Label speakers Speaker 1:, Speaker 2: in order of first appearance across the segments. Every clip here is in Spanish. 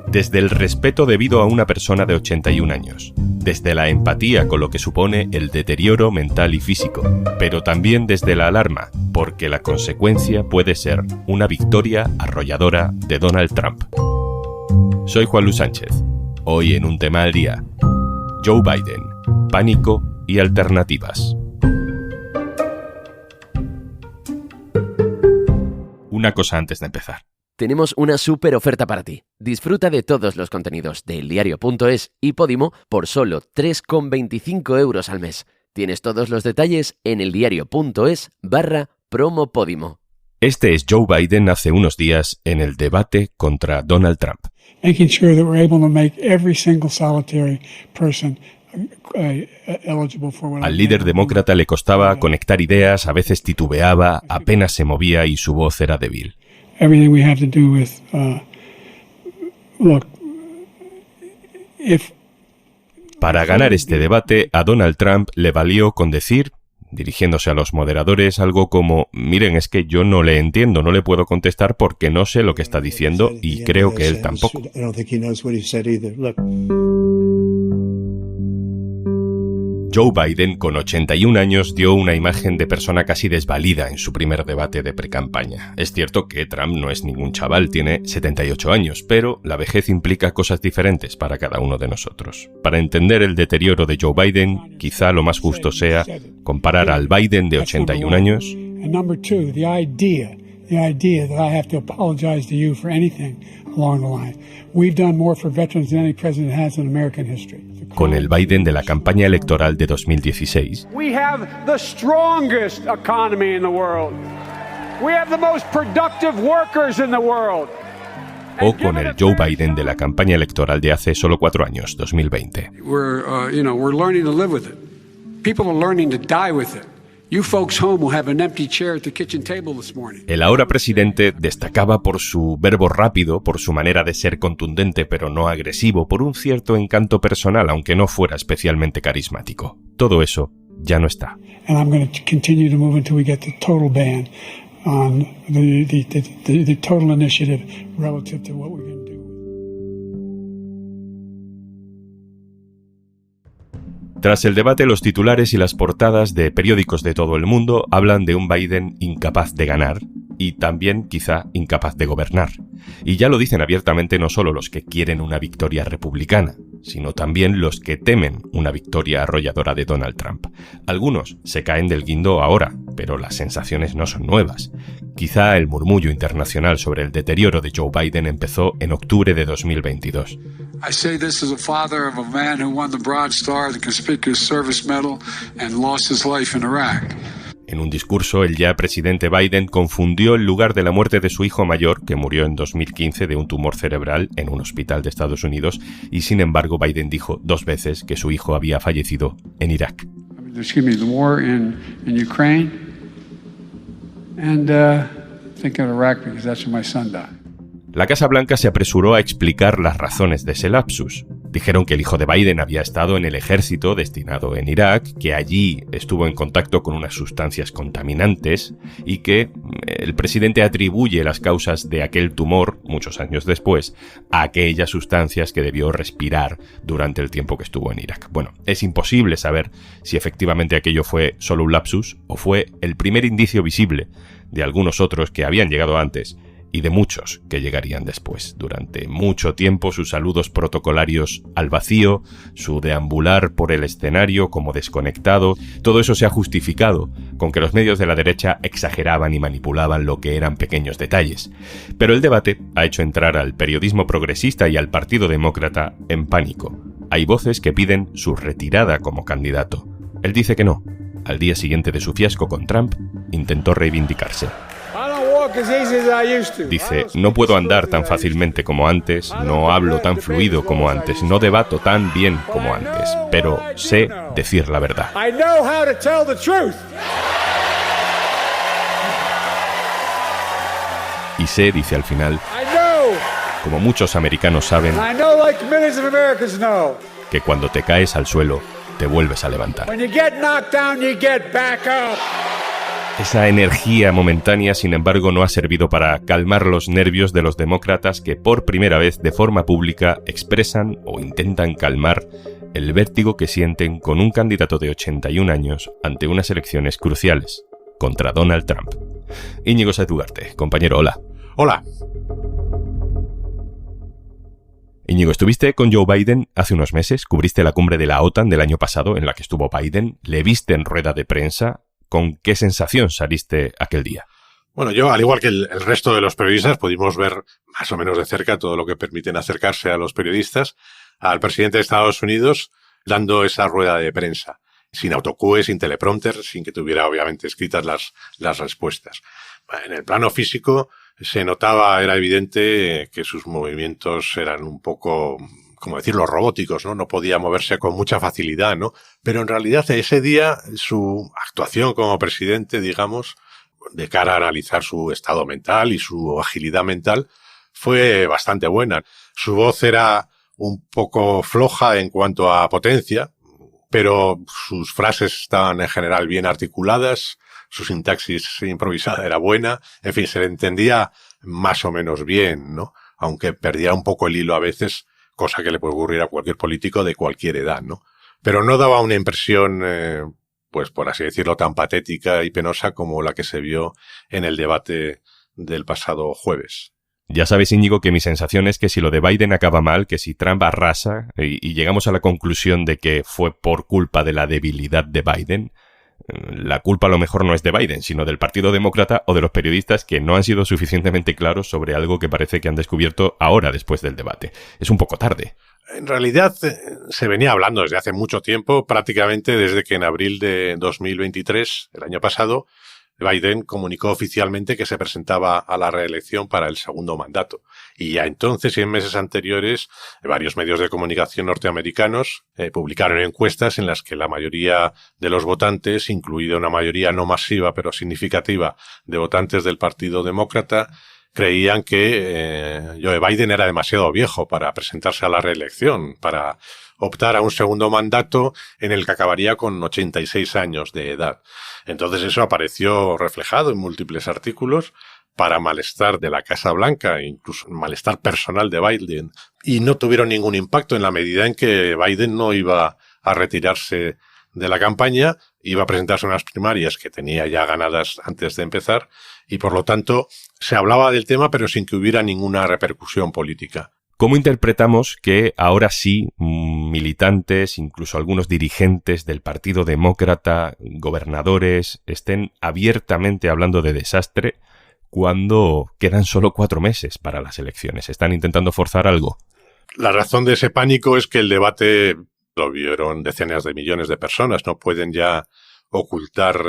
Speaker 1: Desde el respeto debido a una persona de 81 años, desde la empatía con lo que supone el deterioro mental y físico, pero también desde la alarma, porque la consecuencia puede ser una victoria arrolladora de Donald Trump. Soy Juan Luis Sánchez. Hoy en Un Tema al Día, Joe Biden, pánico y alternativas. Una cosa antes de empezar.
Speaker 2: Tenemos una súper oferta para ti. Disfruta de todos los contenidos de eldiario.es y Podimo por solo 3,25 € al mes. Tienes todos los detalles en eldiario.es/promo Podimo.
Speaker 1: Este es Joe Biden hace unos días en el debate contra Donald Trump.
Speaker 3: Making sure that we're able to make every single solitary person eligible for.
Speaker 1: Al líder demócrata le costaba conectar ideas, a veces titubeaba, apenas se movía y su voz era débil.
Speaker 3: Everything we have to do with, look, if...
Speaker 1: Para ganar este debate, a Donald Trump le valió con decir, dirigiéndose a los moderadores, algo como: miren, es que yo no le entiendo, no le puedo contestar porque no sé lo que está diciendo y creo que él tampoco. Joe Biden, con 81 años, dio una imagen de persona casi desvalida en su primer debate de precampaña. Es cierto que Trump no es ningún chaval, tiene 78 años, pero la vejez implica cosas diferentes para cada uno de nosotros. Para entender el deterioro de Joe Biden, quizá lo más justo sea comparar al Biden de 81 años
Speaker 3: the idea that I have to apologize to you for anything along the line. We've done more for veterans than any president has in American history.
Speaker 1: Con el Biden de la campaña electoral de 2016.
Speaker 4: We have the strongest economy in the world. We have the most productive workers in the world.
Speaker 1: O con el Joe Biden de la campaña electoral de hace solo 4 años, 2020.
Speaker 4: We're learning to live with it. People are learning to die with it. You folks home will have an empty chair at the kitchen table this morning.
Speaker 1: El ahora presidente destacaba por su verbo rápido, por su manera de ser contundente pero no agresivo, por un cierto encanto personal, aunque no fuera especialmente carismático. Todo eso ya no está.
Speaker 3: And I'm going to continue to move until we get the total ban on the total initiative relative to what we're going to do.
Speaker 1: Tras el debate, los titulares y las portadas de periódicos de todo el mundo hablan de un Biden incapaz de ganar y también quizá incapaz de gobernar. Y ya lo dicen abiertamente no solo los que quieren una victoria republicana, sino también los que temen una victoria arrolladora de Donald Trump. Algunos se caen del guindo ahora, pero las sensaciones no son nuevas. Quizá el murmullo internacional sobre el deterioro de Joe Biden empezó en octubre de 2022.
Speaker 4: I say this as a father of a man who won the Broad Star, the Conspicuous Service Medal, and lost his life in Iraq.
Speaker 1: En un discurso, el ya presidente Biden confundió el lugar de la muerte de su hijo mayor, que murió en 2015 de un tumor cerebral en un hospital de Estados Unidos, y sin embargo Biden dijo 2 veces que su hijo había fallecido en Irak.
Speaker 4: The war in Ukraine, and thinking of Iraq because that's where my son died.
Speaker 1: La Casa Blanca se apresuró a explicar las razones de ese lapsus. Dijeron que el hijo de Biden había estado en el ejército destinado en Irak, que allí estuvo en contacto con unas sustancias contaminantes y que el presidente atribuye las causas de aquel tumor, muchos años después, a aquellas sustancias que debió respirar durante el tiempo que estuvo en Irak. Bueno, es imposible saber si efectivamente aquello fue solo un lapsus o fue el primer indicio visible de algunos otros que habían llegado antes y de muchos que llegarían después. Durante mucho tiempo sus saludos protocolarios al vacío, su deambular por el escenario como desconectado, todo eso se ha justificado con que los medios de la derecha exageraban y manipulaban lo que eran pequeños detalles. Pero el debate ha hecho entrar al periodismo progresista y al Partido Demócrata en pánico. Hay voces que piden su retirada como candidato. Él dice que no. Al día siguiente de su fiasco con Trump, intentó reivindicarse. Dice, no puedo andar tan fácilmente como antes, no hablo tan fluido como antes, no debato tan bien como antes, pero sé decir la verdad. Y sé, dice al final, como muchos americanos saben, que cuando te caes al suelo, te vuelves a levantar. Esa energía momentánea, sin embargo, no ha servido para calmar los nervios de los demócratas que por primera vez de forma pública expresan o intentan calmar el vértigo que sienten con un candidato de 81 años ante unas elecciones cruciales contra Donald Trump. Íñigo Sáez Ugarte, compañero, hola.
Speaker 5: Hola.
Speaker 1: Íñigo, estuviste con Joe Biden hace unos meses, cubriste la cumbre de la OTAN del año pasado en la que estuvo Biden, le viste en rueda de prensa. ¿Con qué sensación saliste aquel día?
Speaker 5: Bueno, yo, al igual que el resto de los periodistas, pudimos ver más o menos de cerca todo lo que permiten acercarse a los periodistas, al presidente de Estados Unidos dando esa rueda de prensa, sin autocue, sin teleprompter, sin que tuviera obviamente escritas las respuestas. En el plano físico se notaba, era evidente que sus movimientos eran un poco, como decirlo, robóticos, ¿no? No podía moverse con mucha facilidad, ¿no? Pero en realidad ese día su actuación como presidente, digamos, de cara a analizar su estado mental y su agilidad mental, fue bastante buena. Su voz era un poco floja en cuanto a potencia, pero sus frases estaban en general bien articuladas, su sintaxis improvisada era buena, en fin, se le entendía más o menos bien, ¿no? Aunque perdía un poco el hilo a veces, cosa que le puede ocurrir a cualquier político de cualquier edad, ¿no? Pero no daba una impresión, pues por así decirlo, tan patética y penosa como la que se vio en el debate del pasado jueves.
Speaker 1: Ya sabes, Íñigo, que mi sensación es que si lo de Biden acaba mal, que si Trump arrasa y llegamos a la conclusión de que fue por culpa de la debilidad de Biden, la culpa a lo mejor no es de Biden, sino del Partido Demócrata o de los periodistas que no han sido suficientemente claros sobre algo que parece que han descubierto ahora después del debate. Es un poco tarde.
Speaker 5: En realidad se venía hablando desde hace mucho tiempo, prácticamente desde que en abril de 2023, el año pasado, Biden comunicó oficialmente que se presentaba a la reelección para el segundo mandato. Y ya entonces y en meses anteriores, varios medios de comunicación norteamericanos publicaron encuestas en las que la mayoría de los votantes, incluida una mayoría no masiva pero significativa de votantes del Partido Demócrata, creían que Joe Biden era demasiado viejo para presentarse a la reelección, para optar a un segundo mandato en el que acabaría con 86 años de edad. Entonces eso apareció reflejado en múltiples artículos para malestar de la Casa Blanca, incluso malestar personal de Biden, y no tuvieron ningún impacto en la medida en que Biden no iba a retirarse de la campaña, iba a presentarse unas primarias que tenía ya ganadas antes de empezar, y por lo tanto se hablaba del tema pero sin que hubiera ninguna repercusión política.
Speaker 1: ¿Cómo interpretamos que ahora sí militantes, incluso algunos dirigentes del Partido Demócrata, gobernadores, estén abiertamente hablando de desastre cuando quedan solo 4 meses para las elecciones? ¿Están intentando forzar algo?
Speaker 5: La razón de ese pánico es que el debate lo vieron decenas de millones de personas. No pueden ya ocultar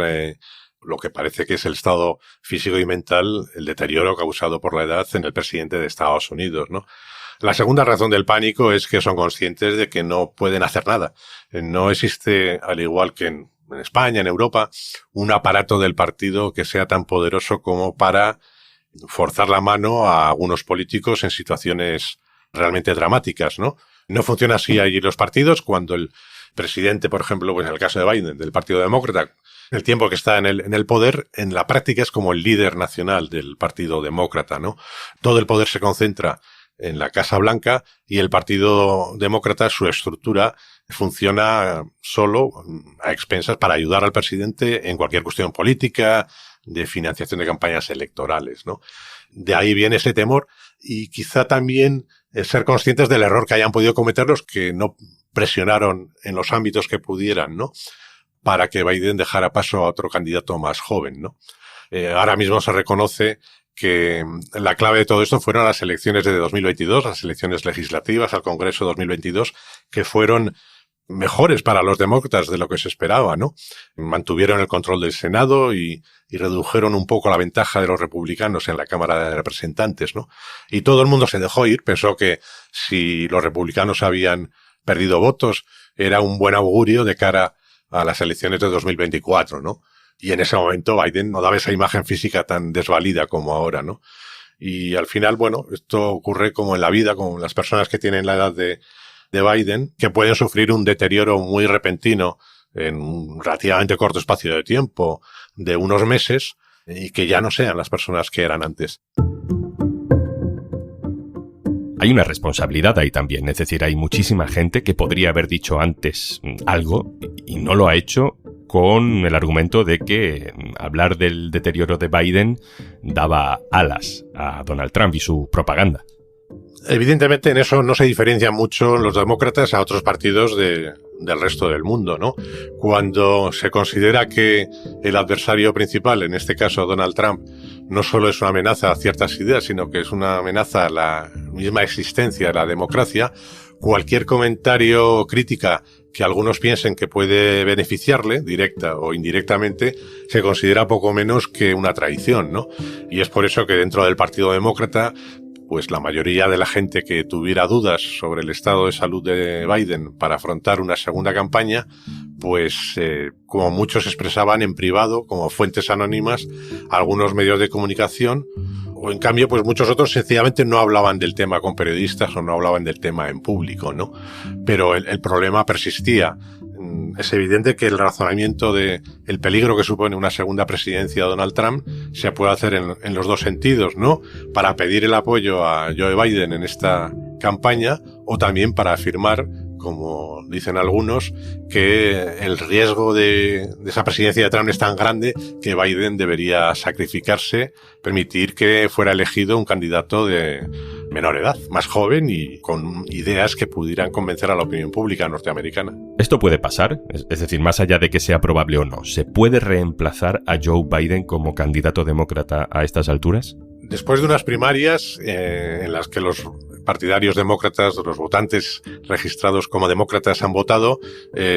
Speaker 5: lo que parece que es el estado físico y mental, el deterioro causado por la edad en el presidente de Estados Unidos, ¿no? La segunda razón del pánico es que son conscientes de que no pueden hacer nada. No existe, al igual que en España, en Europa, un aparato del partido que sea tan poderoso como para forzar la mano a algunos políticos en situaciones realmente dramáticas, ¿no? No funciona así allí los partidos. Cuando el presidente, por ejemplo, pues en el caso de Biden, del Partido Demócrata, el tiempo que está en el poder, en la práctica es como el líder nacional del Partido Demócrata, ¿no? Todo el poder se concentra en la Casa Blanca y el Partido Demócrata, su estructura funciona solo a expensas para ayudar al presidente en cualquier cuestión política, de financiación de campañas electorales, ¿no? De ahí viene ese temor y quizá también ser conscientes del error que hayan podido cometer los que no presionaron en los ámbitos que pudieran, ¿no? Para que Biden dejara paso a otro candidato más joven, ¿no? Ahora mismo se reconoce que la clave de todo esto fueron las elecciones de 2022, las elecciones legislativas al Congreso 2022, que fueron mejores para los demócratas de lo que se esperaba, ¿no? Mantuvieron el control del Senado y redujeron un poco la ventaja de los republicanos en la Cámara de Representantes, ¿no? Y todo el mundo se dejó ir, pensó que si los republicanos habían perdido votos era un buen augurio de cara a las elecciones de 2024, ¿no? Y en ese momento Biden no daba esa imagen física tan desvalida como ahora, ¿no? Y al final, bueno, esto ocurre como en la vida, como las personas que tienen la edad de Biden, que pueden sufrir un deterioro muy repentino en un relativamente corto espacio de tiempo, de unos meses y que ya no sean las personas que eran antes.
Speaker 1: Hay una responsabilidad ahí también, es decir, hay muchísima gente que podría haber dicho antes algo y no lo ha hecho con el argumento de que hablar del deterioro de Biden daba alas a Donald Trump y su propaganda.
Speaker 5: Evidentemente en eso no se diferencian mucho los demócratas a otros partidos del resto del mundo, ¿no? Cuando se considera que el adversario principal, en este caso Donald Trump, no solo es una amenaza a ciertas ideas, sino que es una amenaza a la misma existencia de la democracia, cualquier comentario o crítica que algunos piensen que puede beneficiarle, directa o indirectamente, se considera poco menos que una traición, ¿no? Y es por eso que dentro del Partido Demócrata, pues la mayoría de la gente que tuviera dudas sobre el estado de salud de Biden para afrontar una segunda campaña, pues como muchos expresaban en privado, como fuentes anónimas, algunos medios de comunicación, o en cambio, pues muchos otros sencillamente no hablaban del tema con periodistas o no hablaban del tema en público, ¿no? Pero el problema persistía. Es evidente que el razonamiento de el peligro que supone una segunda presidencia de Donald Trump se puede hacer en los dos sentidos, ¿no? Para pedir el apoyo a Joe Biden en esta campaña o también para afirmar, como dicen algunos, que el riesgo de esa presidencia de Trump es tan grande que Biden debería sacrificarse, permitir que fuera elegido un candidato de menor edad, más joven y con ideas que pudieran convencer a la opinión pública norteamericana.
Speaker 1: ¿Esto puede pasar? Es decir, más allá de que sea probable o no, ¿se puede reemplazar a Joe Biden como candidato demócrata a estas alturas?
Speaker 5: Después de unas primarias en las que los partidarios demócratas, los votantes registrados como demócratas han votado,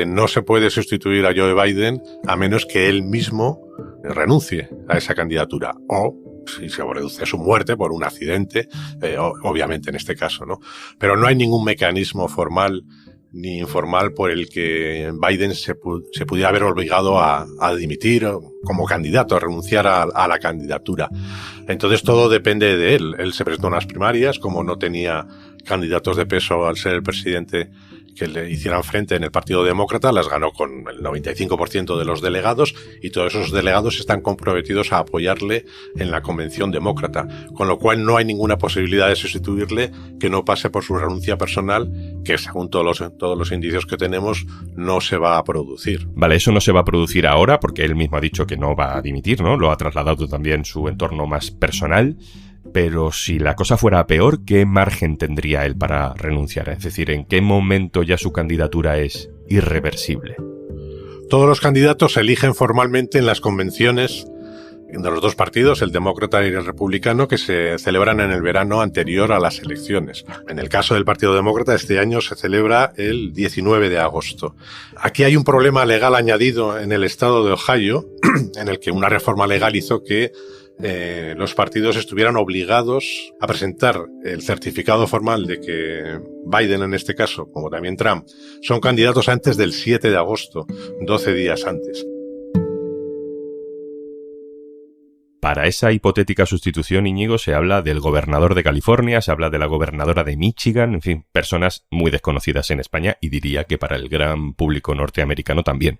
Speaker 5: no se puede sustituir a Joe Biden a menos que él mismo renuncie a esa candidatura o si se produce su muerte por un accidente, obviamente en este caso, ¿no? Pero no hay ningún mecanismo formal ni informal por el que Biden se pudiera haber obligado a dimitir como candidato, a renunciar a la candidatura. Entonces todo depende de él. Él se presentó a unas primarias, como no tenía candidatos de peso al ser el presidente que le hicieran frente en el Partido Demócrata, las ganó con el 95% de los delegados y todos esos delegados están comprometidos a apoyarle en la convención demócrata, con lo cual no hay ninguna posibilidad de sustituirle que no pase por su renuncia personal, que según todos los indicios que tenemos no se va a producir.
Speaker 1: Vale, eso no se va a producir ahora porque él mismo ha dicho que no va a dimitir, ¿no? Lo ha trasladado también su entorno más personal. Pero si la cosa fuera peor, ¿qué margen tendría él para renunciar? Es decir, ¿en qué momento ya su candidatura es irreversible?
Speaker 5: Todos los candidatos se eligen formalmente en las convenciones de los dos partidos, el demócrata y el republicano, que se celebran en el verano anterior a las elecciones. En el caso del Partido Demócrata, este año se celebra el 19 de agosto. Aquí hay un problema legal añadido en el estado de Ohio, en el que una reforma legal hizo que los partidos estuvieran obligados a presentar el certificado formal de que Biden, en este caso, como también Trump, son candidatos antes del 7 de agosto, 12 días antes.
Speaker 1: Para esa hipotética sustitución, Íñigo, se habla del gobernador de California, se habla de la gobernadora de Michigan, en fin, personas muy desconocidas en España y diría que para el gran público norteamericano también.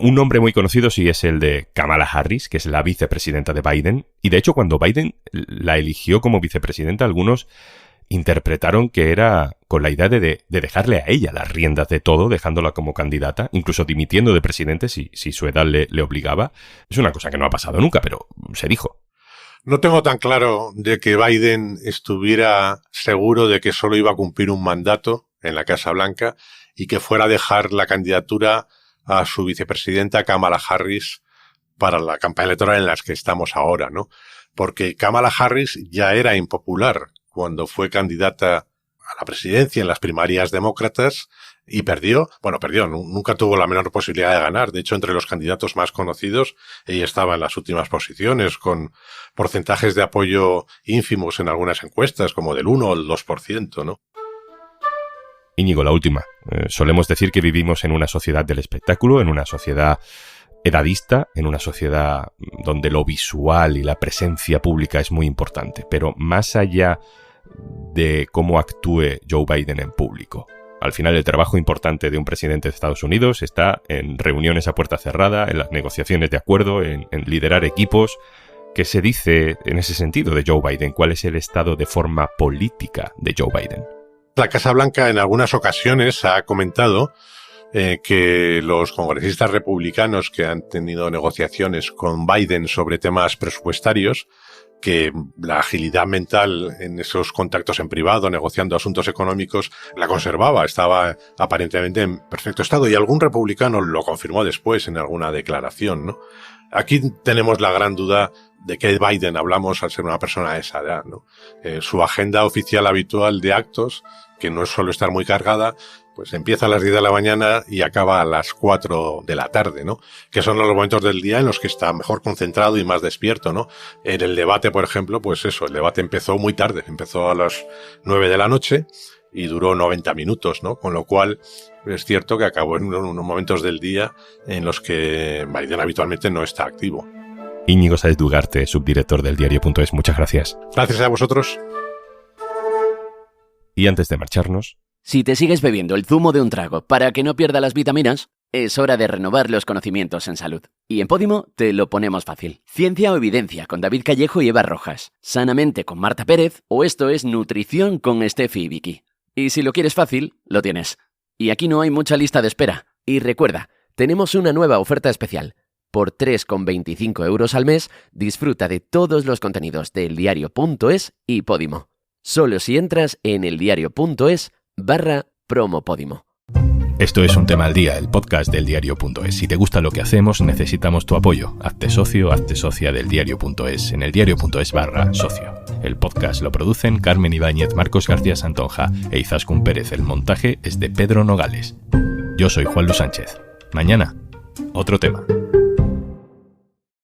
Speaker 1: Un nombre muy conocido sí es el de Kamala Harris, que es la vicepresidenta de Biden, y de hecho cuando Biden la eligió como vicepresidenta, algunos interpretaron que era con la idea de dejarle a ella las riendas de todo, dejándola como candidata, incluso dimitiendo de presidente si su edad le obligaba. Es una cosa que no ha pasado nunca, pero se dijo.
Speaker 5: No tengo tan claro de que Biden estuviera seguro de que solo iba a cumplir un mandato en la Casa Blanca y que fuera a dejar la candidatura a su vicepresidenta Kamala Harris para la campaña electoral en la que estamos ahora, ¿no? Porque Kamala Harris ya era impopular cuando fue candidata a la presidencia en las primarias demócratas y perdió, nunca tuvo la menor posibilidad de ganar. De hecho, entre los candidatos más conocidos, ella estaba en las últimas posiciones con porcentajes de apoyo ínfimos en algunas encuestas, como del 1 o el 2%, ¿no?
Speaker 1: Íñigo, la última. Solemos decir que vivimos en una sociedad del espectáculo, en una sociedad edadista, en una sociedad donde lo visual y la presencia pública es muy importante. Pero más allá de cómo actúe Joe Biden en público, Al final, el trabajo importante de un presidente de Estados Unidos está en reuniones a puerta cerrada, en las negociaciones de acuerdo, en liderar equipos. ¿Qué se dice en ese sentido de Joe Biden? ¿Cuál es el estado de forma política de Joe Biden?
Speaker 5: La Casa Blanca en algunas ocasiones ha comentado que los congresistas republicanos que han tenido negociaciones con Biden sobre temas presupuestarios, que la agilidad mental en esos contactos en privado, negociando asuntos económicos, la conservaba, estaba aparentemente en perfecto estado, y algún republicano lo confirmó después en alguna declaración, ¿no? Aquí tenemos la gran duda de qué Biden hablamos al ser una persona de esa edad, ¿no? Su agenda oficial habitual de actos, que no es solo estar muy cargada, pues empieza a las 10 de la mañana y acaba a las 4 de la tarde, ¿no? Que son los momentos del día en los que está mejor concentrado y más despierto, ¿no? En el debate, por ejemplo, pues eso, el debate empezó muy tarde, empezó a las 9 de la noche y duró 90 minutos, ¿no? Con lo cual es cierto que acabó en unos momentos del día en los que Biden habitualmente no está activo.
Speaker 1: Íñigo Sáez Dugarte, subdirector del diario.es, muchas gracias.
Speaker 5: Gracias a vosotros.
Speaker 1: Y antes de marcharnos...
Speaker 2: Si te sigues bebiendo el zumo de un trago para que no pierda las vitaminas, es hora de renovar los conocimientos en salud. Y en Podimo te lo ponemos fácil. Ciencia o evidencia con David Callejo y Eva Rojas. Sanamente con Marta Pérez, o esto es Nutrición con Steffi y Vicky. Y si lo quieres fácil, lo tienes. Y aquí no hay mucha lista de espera. Y recuerda, tenemos una nueva oferta especial. Por 3,25 € al mes, disfruta de todos los contenidos de eldiario.es y Podimo. Solo si entras en eldiario.es/promo Podimo.
Speaker 1: Esto es Un Tema al Día, el podcast del diario.es. Si te gusta lo que hacemos, necesitamos tu apoyo. Hazte socio, hazte socia del diario.es en eldiario.es/socio. El podcast lo producen Carmen Ibáñez, Marcos García Santonja e Izaskun Pérez. El montaje es de Pedro Nogales. Yo soy Juan Luis Sánchez. Mañana, otro tema.